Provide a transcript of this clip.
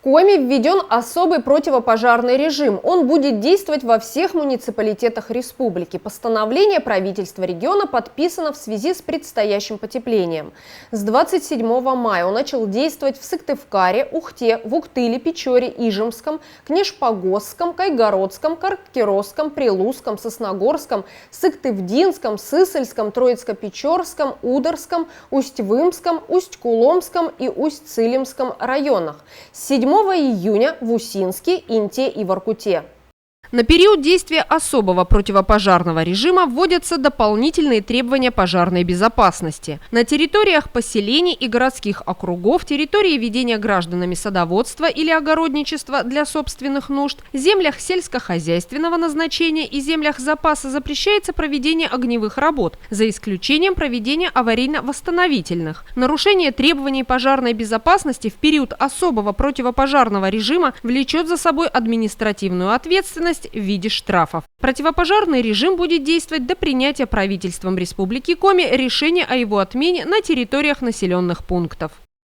Коми введен особый противопожарный режим. Он будет действовать во всех муниципалитетах республики. Постановление правительства региона подписано в связи с предстоящим потеплением. С 27 мая он начал действовать в Сыктывкаре, Ухте, Вуктыле, Печоре, Ижемском, Кнешпогосском, Кайгородском, Каркеросском, Прилузском, Сосногорском, Сыктывдинском, Сысольском, Троицко-Печорском, Ударском, Усть-Вымском, Усть-Куломском и Усть-Цилимском районах. С 7 июня в Усинске, Инте и Воркуте. На период действия особого противопожарного режима вводятся дополнительные требования пожарной безопасности. На территориях поселений и городских округов, территории ведения гражданами садоводства или огородничества для собственных нужд, землях сельскохозяйственного назначения и землях запаса запрещается проведение огневых работ, за исключением проведения аварийно-восстановительных. Нарушение требований пожарной безопасности в период особого противопожарного режима влечет за собой административную ответственность в виде штрафов. Противопожарный режим будет действовать до принятия правительством Республики Коми решения о его отмене на территориях населенных пунктов.